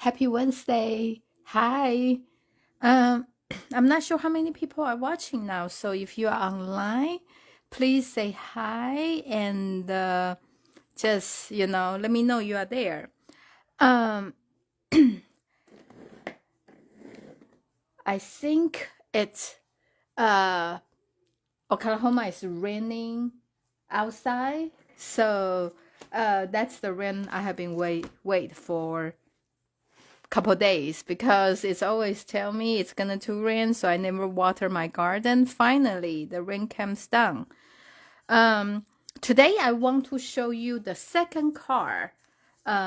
Happy Wednesday. Hi. Um, I'm not sure how many people are watching now. So if you are online, please say hi and just, let me know you are there. Um, I think it's Oklahoma is raining outside. So that's the rain I have been wait for couple days because it's always tell me it's gonna to rain, so I never water my garden. Finally the rain comes down. Today I want to show you the second card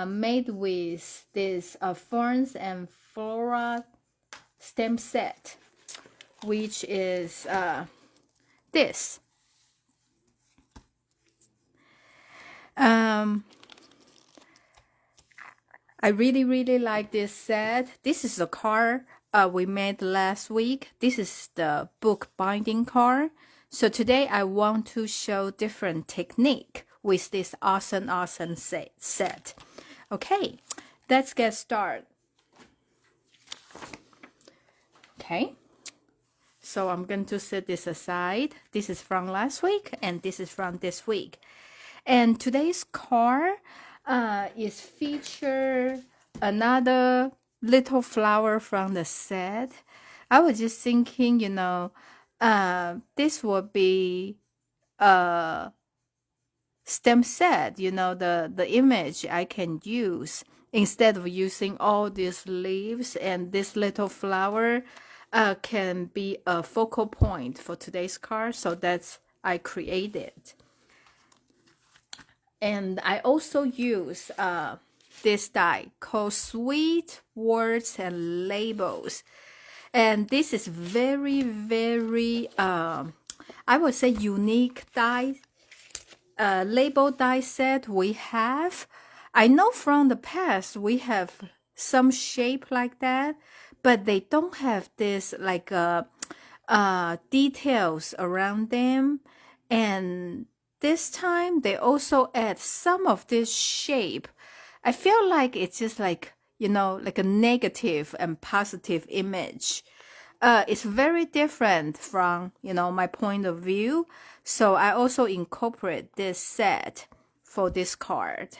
made with this Ferns and Flora stamp set, which is this. I really like this set. This is the card we made last week. This is the book binding card. So today I want to show different technique with this awesome set. Okay, let's get started. Okay, so I'm going to set this aside. This is from last week and this is from this week. And today's card is feature another little flower from the set. I was just thinking, this would be a stamp set, the image I can use instead of using all these leaves, and this little flower can be a focal point for today's card. So that's I created. And I also use this die called Sweet Words and Labels. And this is very, I would say unique die, label die set we have. I know from the past we have some shape like that, but they don't have this like details around them. And this time they also add some of this shape. I feel like it's just like, like a negative and positive image. It's very different from, my point of view. So I also incorporate this set for this card.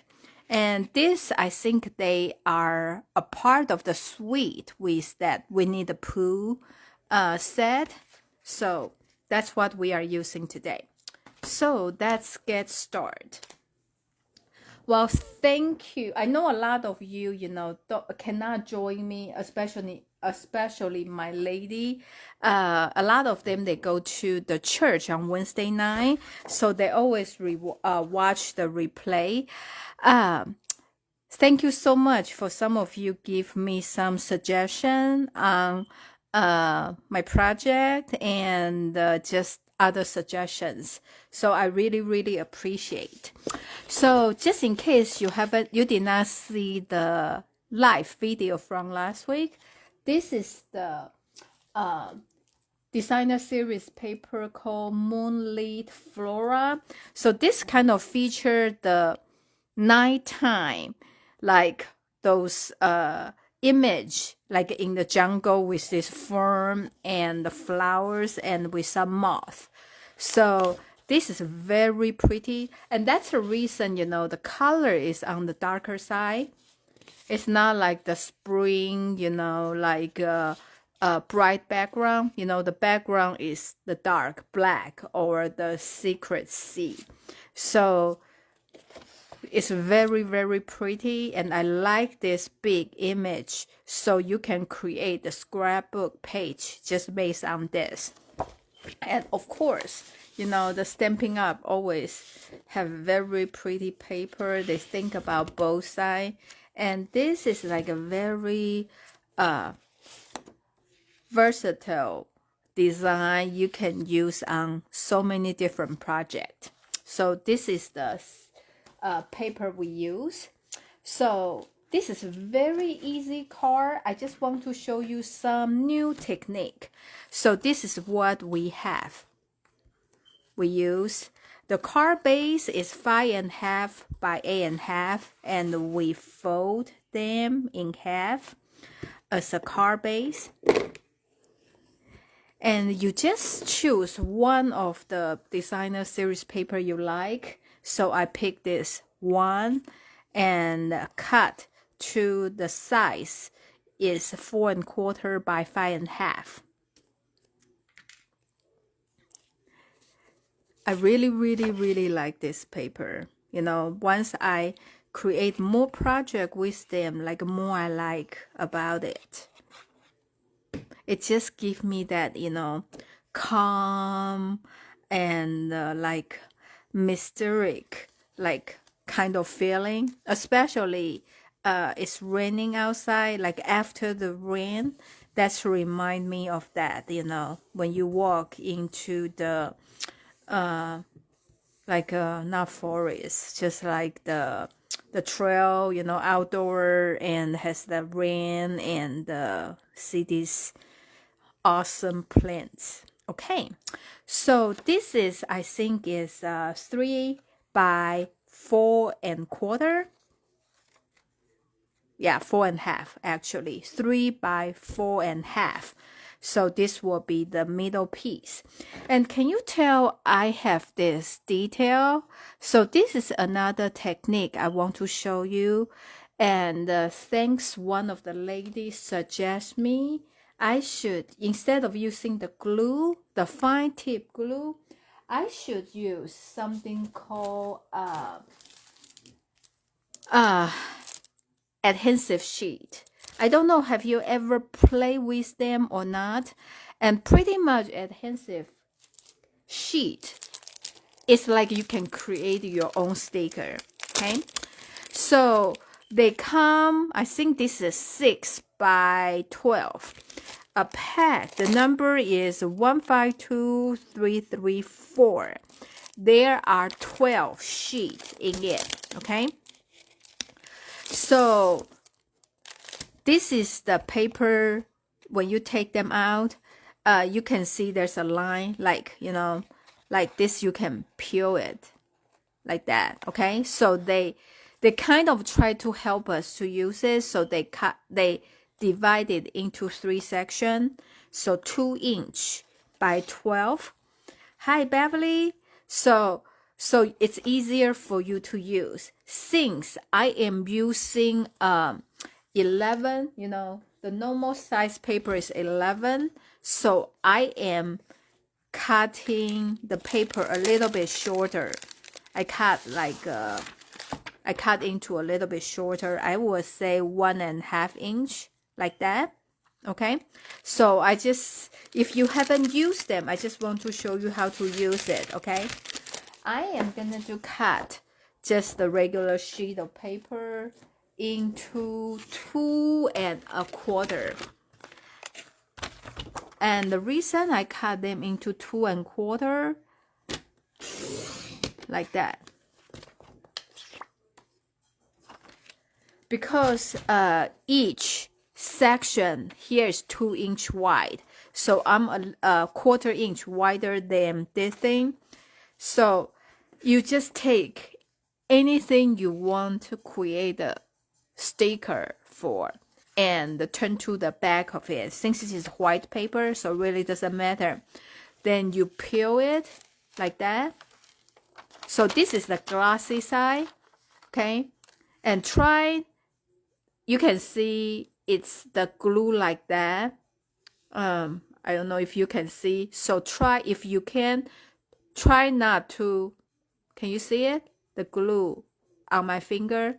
And this, I think they are a part of the suite with that Winnie the Pooh set. So that's what we are using today. So let's get started. Well, thank you. I know a lot of you, cannot join me, especially my lady. A lot of them, they go to the church on Wednesday night, so they always watch the replay. Thank you so much for some of you give me some suggestion on my project and just other suggestions. So I really appreciate. So just in case you did not see the live video from last week, this is the designer series paper called Moonlit Flora. So this kind of feature the nighttime, like those image like in the jungle with this fern and the flowers and with some moth. So this is very pretty, and that's the reason, the color is on the darker side. It's not like the spring, like a bright background. The background is the dark black or the secret sea. So it's very pretty, and I like this big image. So you can create the scrapbook page just based on this. And of course, the Stampin' Up always have very pretty paper. They think about both sides. And this is like a very versatile design you can use on so many different projects. So this is the paper we use. So this is a very easy card. I just want to show you some new technique. So this is what we have. We use the card base is 5.5 by 8.5, and we fold them in half as a card base. And you just choose one of the designer series paper you like. So I picked this one and cut to the size is 4 1/4 by 5 1/2. I really like this paper. You know, once I create more project with them, like more I like about it. It just gives me that, you know, calm and like mysteric, like kind of feeling, especially it's raining outside, like after the rain, that's remind me of that, you know, when you walk into the not forest, just like the trail, you know, outdoor, and has the rain and see these awesome plants. Okay, so this is, I think is 3 by 4 1/4. Yeah, 4 1/2 actually, 3 by 4 1/2. So this will be the middle piece. And can you tell I have this detail? So this is another technique I want to show you. And thanks one of the ladies suggest me, I should, instead of using the glue, the fine tip glue, I should use something called adhesive sheet. I don't know, have you ever played with them or not? And pretty much adhesive sheet, it's like you can create your own sticker. Okay, so they come, I think this is 6 by 12 a pack. The number is 152334. There are 12 sheets in it. Okay, so this is the paper. When you take them out, you can see there's a line, like, you know, like this. You can peel it like that. Okay, so they kind of try to help us to use it. So they divide it into 3 sections. So 2 inch by 12. Hi, Beverly. So it's easier for you to use. Since I am using 11, you know, the normal size paper is 11. So I am cutting the paper a little bit shorter. I cut into a little bit shorter. I would say 1 1/2 inch, like that. Okay, so I just, if you haven't used them, I just want to show you how to use it. Okay, I am gonna to cut just the regular sheet of paper into 2 1/4. And the reason I cut them into 2 1/4 like that, because each section here is 2 inch wide, so I'm a 1/4 inch wider than this thing. So you just take anything you want to create a sticker for and turn to the back of it. Since this is white paper, so really doesn't matter. Then you peel it like that. So this is the glossy side. Okay, and try, you can see it's the glue like that. I don't know if you can see. So try, if you can, try not to. Can you see it? The glue on my finger.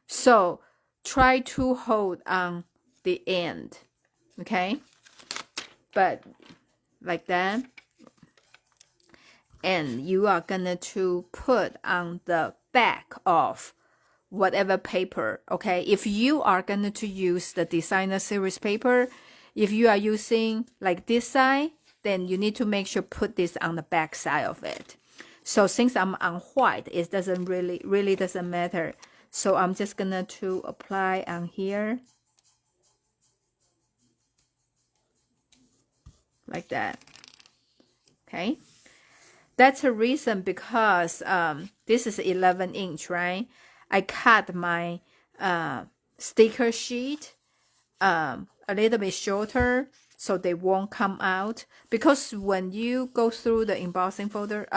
So try to hold on the end. Okay, but like that. And you are gonna to put on the back of whatever paper. Okay, if you are going to use the designer series paper, if you are using like this side, then you need to make sure put this on the back side of it. So since I'm on white, it doesn't really doesn't matter. So I'm just gonna to apply on here like that. Okay, that's a reason, because this is 11 inch, right? I cut my sticker sheet a little bit shorter so they won't come out, because when you go through the embossing folder,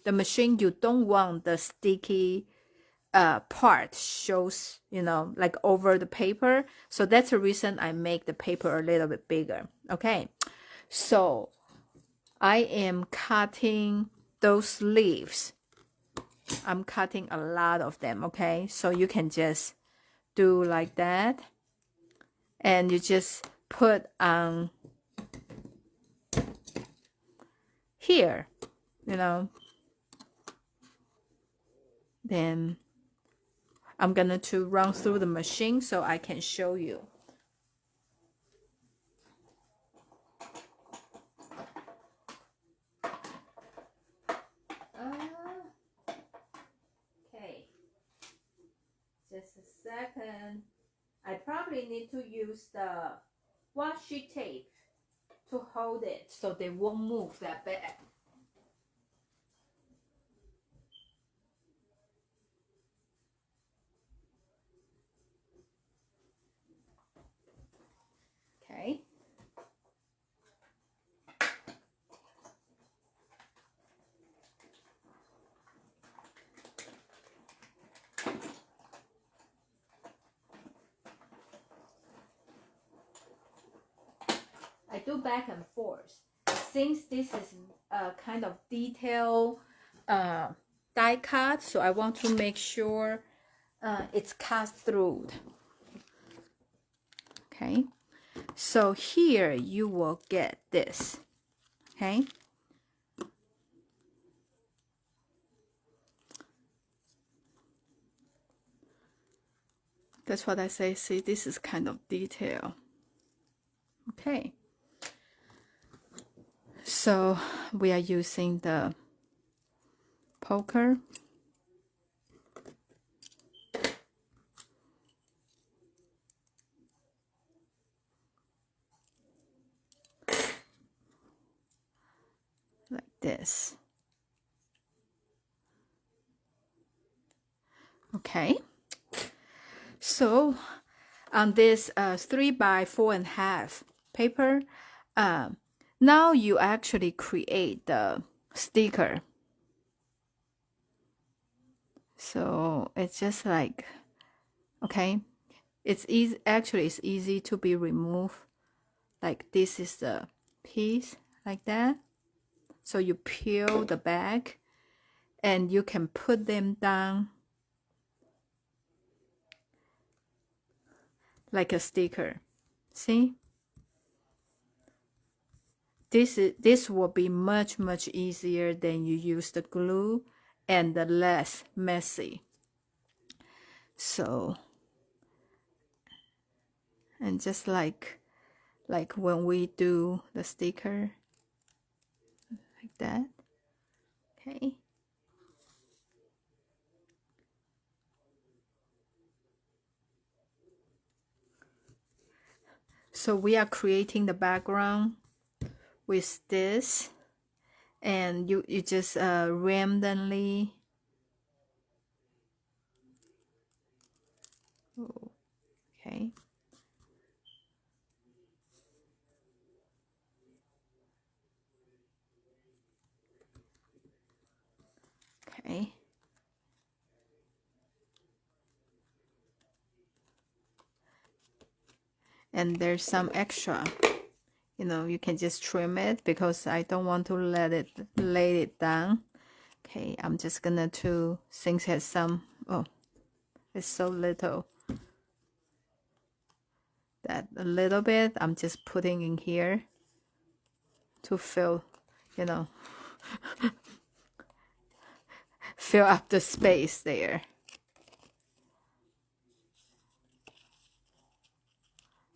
the machine, you don't want the sticky part shows, like over the paper. So that's the reason I make the paper a little bit bigger. Okay, so I am cutting those leaves. I'm cutting a lot of them. Okay, so you can just do like that, and you just put on here, then I'm gonna to run through the machine so I can show you. Okay, just a second. I probably need to use the washi tape to hold it so they won't move that bad. Okay. I do back and forth. Since this is a kind of detail die cut, so I want to make sure it's cut through. Okay, so here you will get this. Okay, that's what I say. See, this is kind of detail. Okay, so we are using the poker. Like this. Okay, so on this 3 by 4.5 paper, now you actually create the sticker. So it's just like, okay, it's easy. Actually, it's easy to be removed. Like this is the piece like that. So you peel the back and you can put them down like a sticker. See? This will be much easier than you use the glue and the less messy. So, and just like when we do the sticker like that. Okay. So we are creating the background with this, and you just randomly. Oh, okay. Okay. And there's some extra. You can just trim it because I don't want to lay it down. Okay, I'm just gonna since it has some, oh, it's so little. That a little bit, I'm just putting in here to fill, fill up the space there.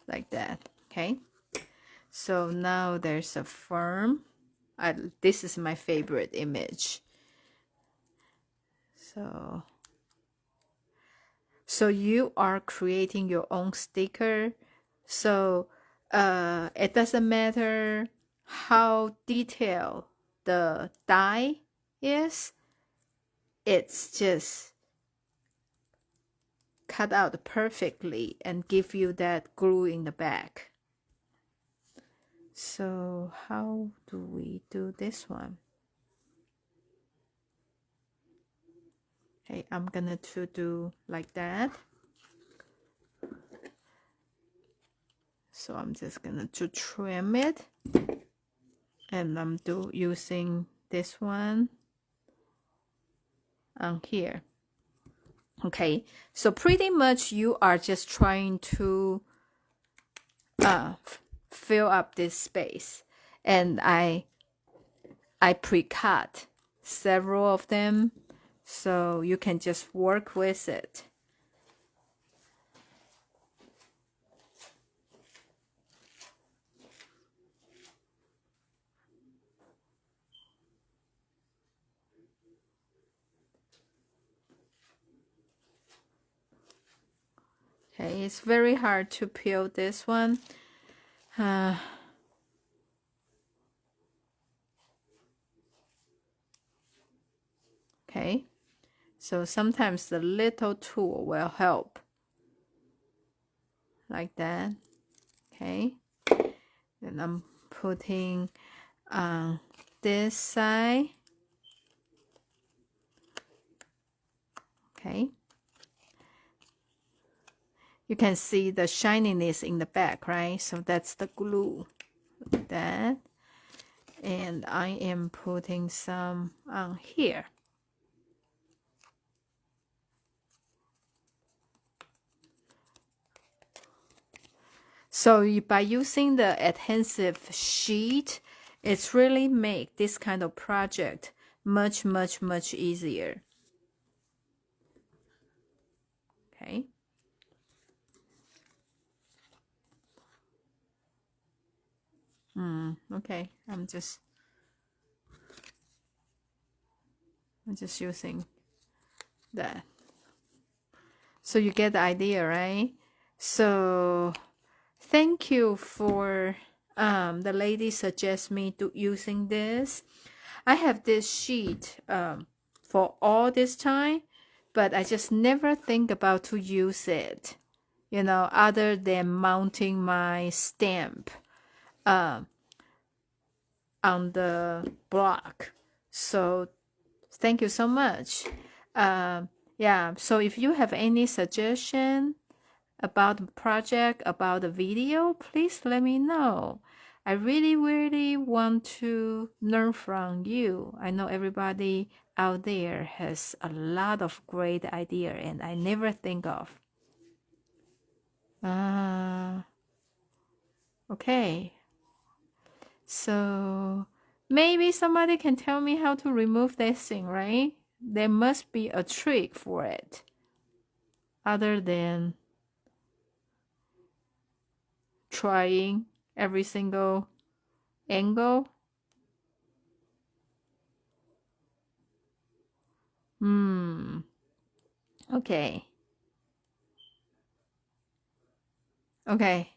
Like that, okay? So now there's a firm. This is my favorite image. So you are creating your own sticker. So it doesn't matter how detailed the die is. It's just cut out perfectly and give you that glue in the back. So how do we do this one? Okay, I'm gonna to do like that. So I'm just gonna to trim it, and I'm using this one on here. Okay, so pretty much you are just trying to fill up this space, and I pre-cut several of them, so you can just work with it. Okay, it's very hard to peel this one. Okay, so sometimes the little tool will help, like that. Okay, then I'm putting on this side. Okay, you can see the shininess in the back, right? So that's the glue, like that. And I am putting some on here. So by using the adhesive sheet, it's really make this kind of project much easier. Okay. Okay, I'm just using that. So you get the idea, right? So thank you for the lady suggest me to using this. I have this sheet for all this time, but I just never think about to use it, you know, other than mounting my stamp on the block. So thank you so much. Yeah, so if you have any suggestion about the project, about the video, please let me know. I really want to learn from you. I know everybody out there has a lot of great idea and I never think of. Okay. So maybe somebody can tell me how to remove this thing, right? There must be a trick for it. Other than trying every single angle. Okay. Okay.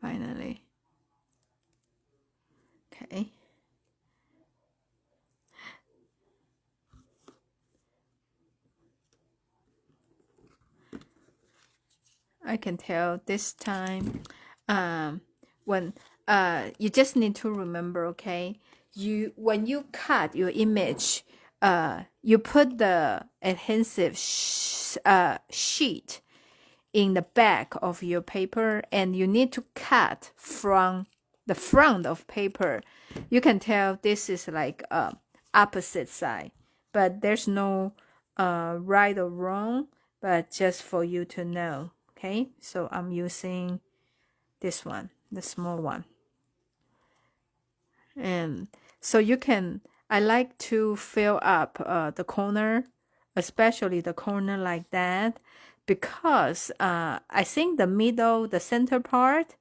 Finally. Okay. I can tell this time when you just need to remember, okay, when you cut your image, you put the adhesive sheet in the back of your paper, and you need to cut from the front of paper. You can tell this is like opposite side, but there's no right or wrong, but just for you to know. Okay, so I'm using this one, the small one. And so you can, I like to fill up the corner, especially the corner like that, because I think the middle, the center part,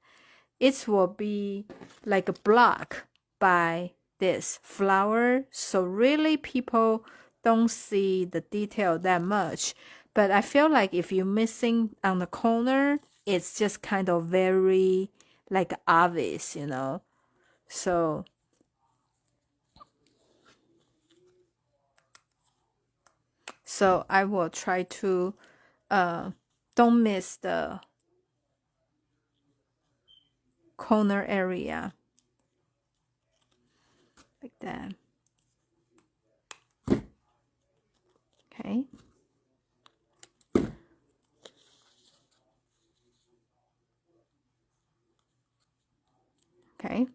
it will be like a block by this flower. So really people don't see the detail that much. But I feel like if you're missing on the corner, it's just kind of very like obvious, you know. So I will try to don't miss the corner area like that. Okay. Okay,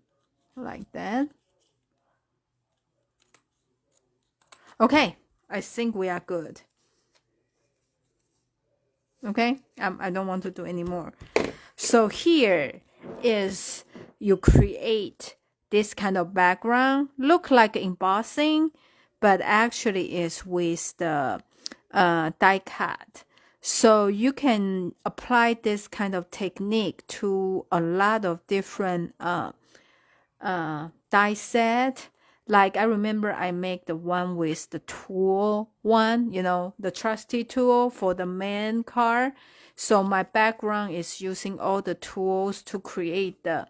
like that. Okay, I think we are good. Okay, I don't want to do any more. So here is you create this kind of background, look like embossing, but actually is with the die cut. So you can apply this kind of technique to a lot of different die set. Like I remember I make the one with the tool one, you know, the trusty tool for the main car. So my background is using all the tools to create the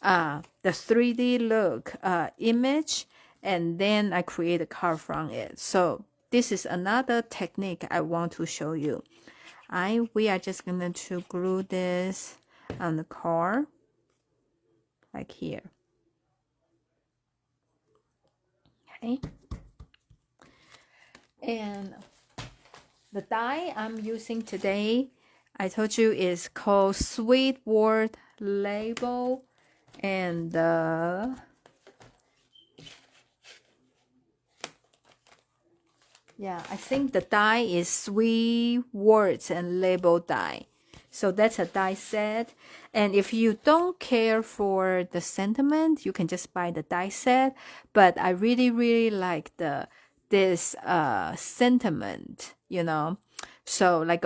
3D look image, and then I create a car from it. So this is another technique I want to show you. We are just going to glue this on the car like here. Okay. And the die I'm using today, I told you, is called Sweet Word Label, and yeah, I think the die is Sweet Words and Label die. So that's a die set. And if you don't care for the sentiment, you can just buy the die set. But I really, really like this sentiment, you know. So like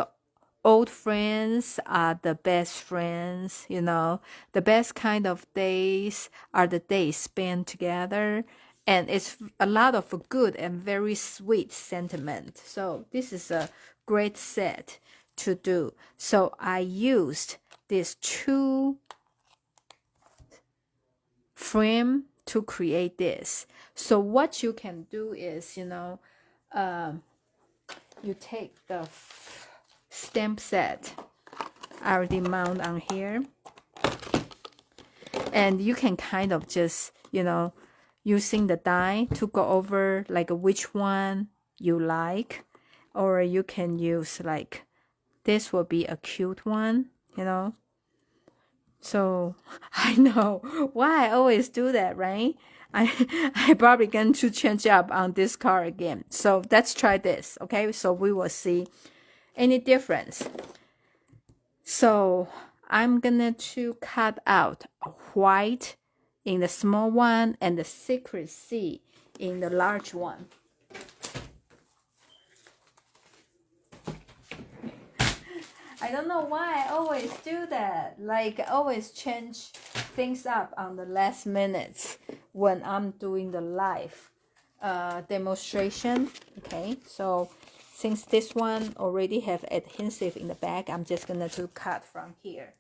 old friends are the best friends, you know. The best kind of days are the days spent together. And it's a lot of good and very sweet sentiment. So this is a great set to do. So I used these two frame to create this. So what you can do is, you know, you take the stamp set I already mount on here, and you can kind of just, you know, using the die to go over like which one you like, or you can use like this will be a cute one, you know. So I know why I always do that, right? I probably going to change up on this card again. So let's try this, okay? So we will see any difference. So I'm gonna to cut out white in the small one and the secret C in the large one. I don't know why I always do that. Like, I always change things up on the last minutes when I'm doing the live demonstration. Okay, so since this one already have adhesive in the back, I'm just gonna to cut from here.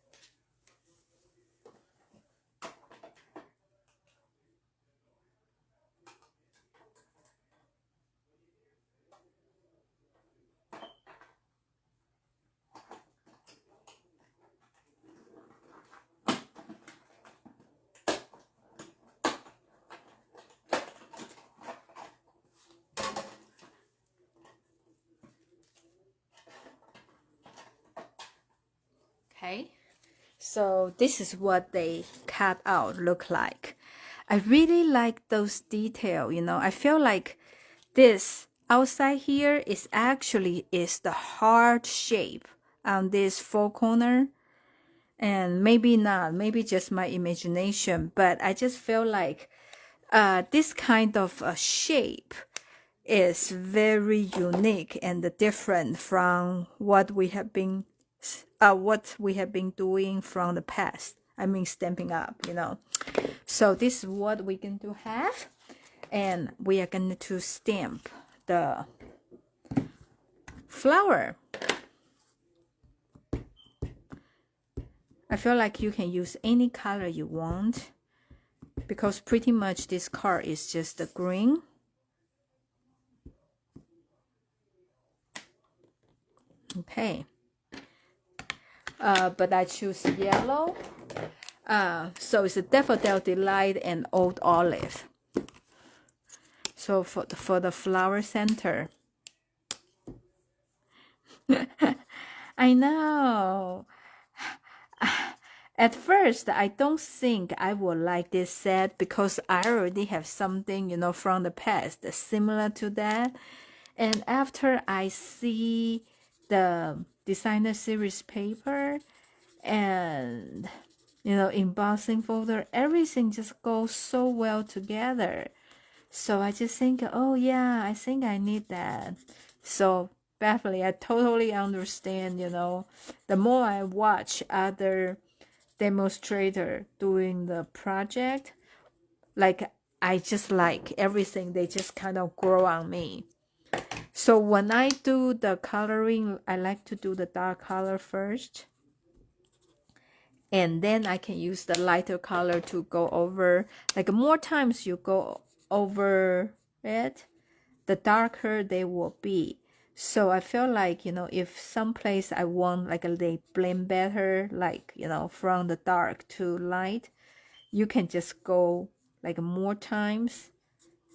Okay, so this is what they cut out look like. I really like those detail, you know. I feel like this outside here is actually the heart shape on this four corner, and maybe not, maybe just my imagination, but I just feel like this kind of shape is very unique and different from what we have been doing from the past. I mean, Stampin' Up, you know. So this is what we're going to have, and we are going to stamp the flower. I feel like you can use any color you want, because pretty much this card is just the green. Okay, but I choose yellow. So it's a Daffodil Delight and Old Olive. So for the flower center. I know. At first, I don't think I would like this set because I already have something, from the past similar to that. And after I see the designer series paper and, embossing folder, everything just goes so well together. So I just think, oh yeah, I think I need that. So Beverly, I totally understand, the more I watch other demonstrator doing the project, like I just like everything, they just kind of grow on me. So when I do the coloring, I like to do the dark color first, and then I can use the lighter color to go over. Like more times you go over it, the darker they will be. So I feel like, if someplace I want like they blend better, like, from the dark to light, you can just go like more times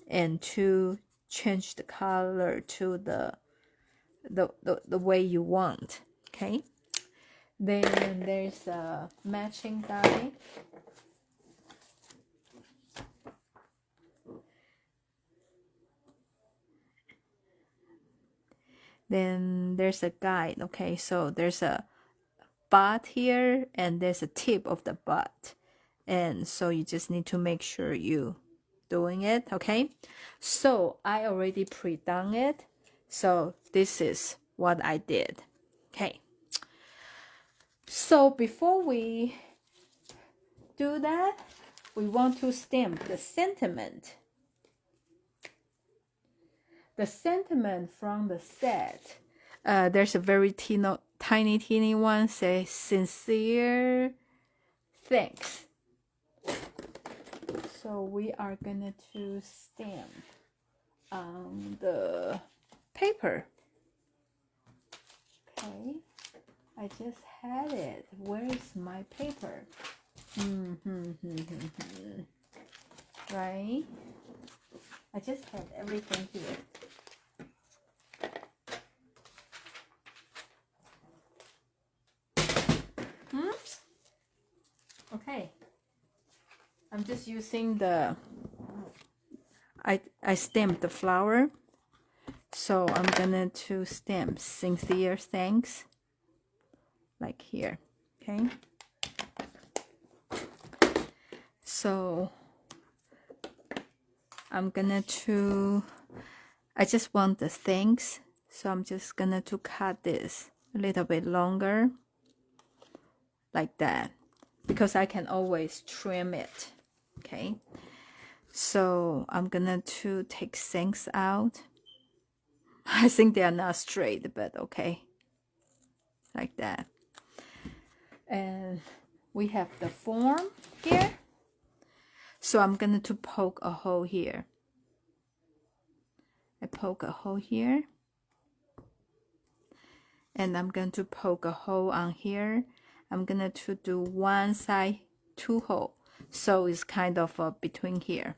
and to change the color to the way you want. Okay, then there's a matching die. Then there's a guide. Okay, so there's a butt here and there's a tip of the butt, and so you just need to make sure you doing it. Okay, so I already pre-done it, so this is what I did. Okay, so before we do that, we want to stamp the sentiment. The sentiment from the set, there's a very tiny one, say sincere thanks. So we are gonna to stamp on the paper. Okay, I just had it. Where is my paper? Right? I just had everything here. Okay. I'm just using the I stamped the flower. So I'm gonna to stamp sincere thanks like here. Okay. So I'm gonna to I just want the thanks, so I'm just gonna to cut this a little bit longer like that, because I can always trim it. Okay, so I'm gonna to take thanks out. I think they are not straight, but okay, like that. And we have the form here, so I'm gonna to poke a hole here. I poke a hole here, and I'm going to poke a hole on here. I'm gonna to do one side 2 hole, so it's kind of between here.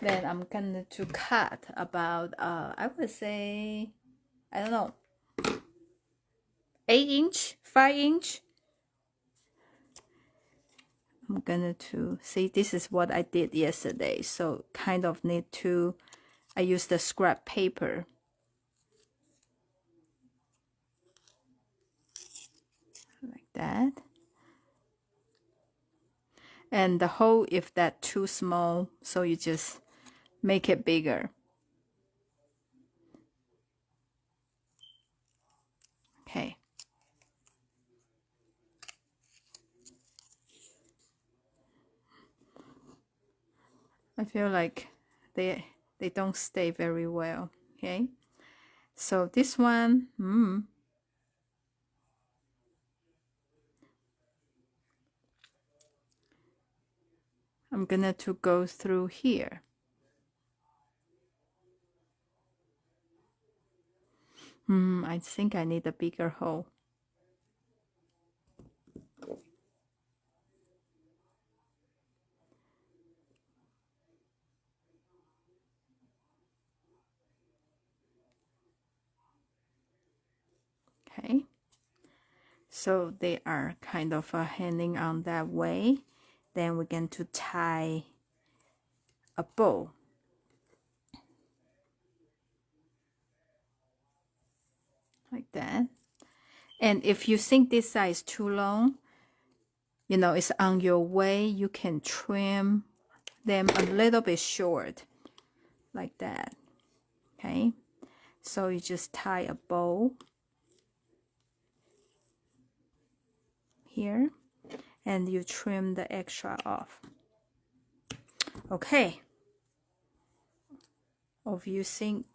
Then I'm gonna to cut about I would say, I don't know, 8-inch, 5-inch. I'm gonna to see, this is what I did yesterday, so kind of need to, I use the scrap paper like that. And the hole, if that too small, so you just make it bigger. Okay. I feel like they don't stay very well. Okay. So this one, I'm gonna to go through here. I think I need a bigger hole. So they are kind of hanging on that way. Then we're going to tie a bow. Like that. And if you think this side is too long, you know, it's on your way, you can trim them a little bit short. Like that. Okay. So you just tie a bow here. And you trim the extra off. Okay. Or if you think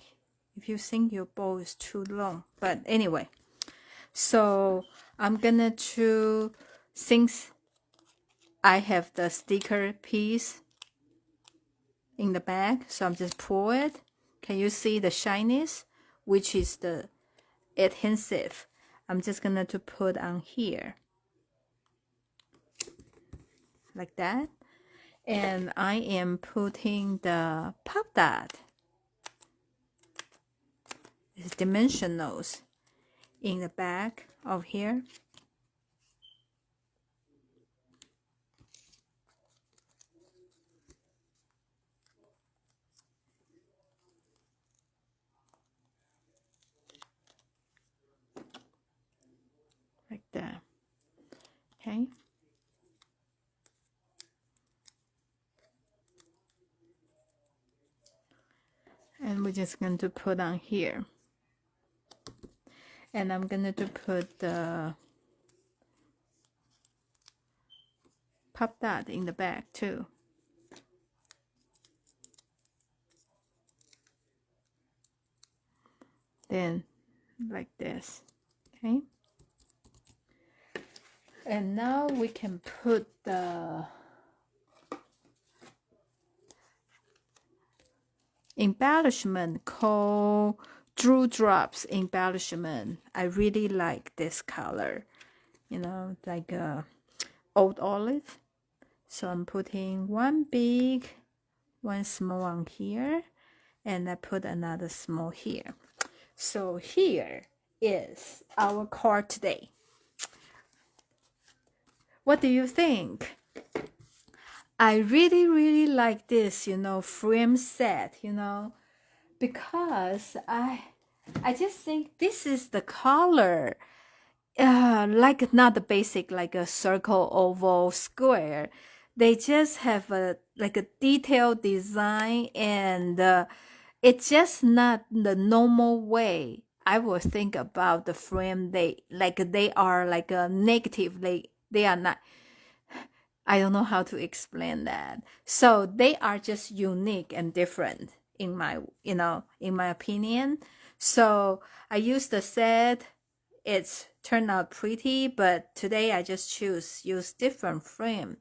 your bow is too long, but anyway, so I'm gonna to, since I have the sticker piece in the back, so I'm just pull it. Can you see the shyness, which is the adhesive? I'm just gonna to put on here like that, and I am putting the pop dot, it's dimensionals, in the back of here. Like that. Okay. And we're just going to put on here. And I'm going to put the pop dot in the back too. Then like this. Okay. And now we can put the embellishment called Dewdrops embellishment. I really like this color, you know, like old olive. So I'm putting one big, one small one here, and I put another small here. So here is our card today. What do you think? I really like this, you know, frame set, you know, because I just think this is the color, like not the basic, like a circle, oval, square. They just have a like a detailed design, and it's just not the normal way I would think about the frame. They are like a negative. They are not. I don't know how to explain that. So they are just unique and different in my, you know, in my opinion. So I used the set. It's turned out pretty, but today I just use different frame.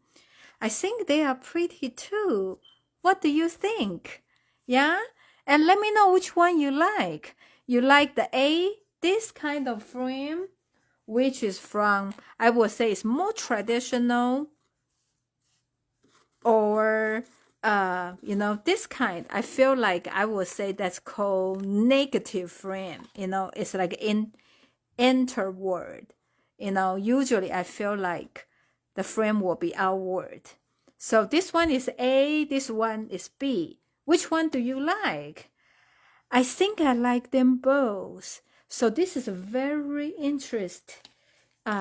I think they are pretty too. What do you think? Yeah? And let me know which one you like. You like the this kind of frame, which is from, I would say it's more traditional, or you know, this kind. I feel like I would say that's called negative frame. You know, it's like enter word. You know, usually I feel like the frame will be outward. So this one is A, this one is B. Which one do you like? I think I like them both. So this is a very interesting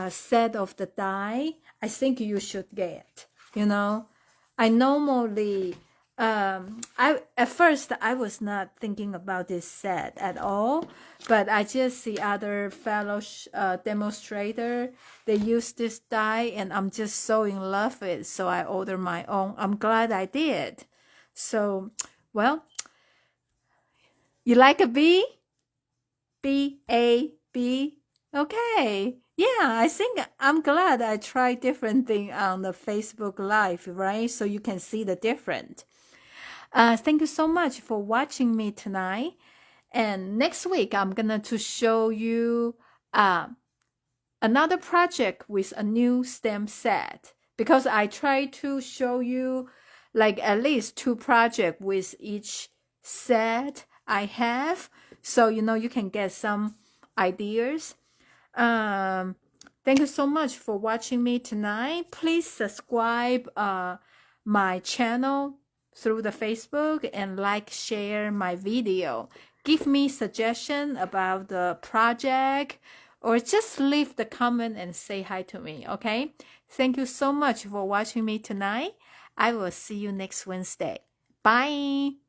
set of the die. I think you should get. You know, I normally at first I was not thinking about this set at all, but I just see other fellow demonstrator, they use this die, and I'm just so in love with it, so I ordered my own. I'm glad I did. So, well, you like a B? B-A-B? Okay. Yeah, I think I'm glad I tried different thing on the Facebook Live, right? So you can see the difference. Thank you so much for watching me tonight. And next week, I'm gonna to show you another project with a new stamp set, because I try to show you like at least 2 projects with each set I have, so you know you can get some ideas. Thank you so much for watching me tonight. Please subscribe my channel through the Facebook and like, share my video. Give me suggestion about the project or just leave the comment and say hi to me, okay? Thank you so much for watching me tonight. I will see you next Wednesday. Bye.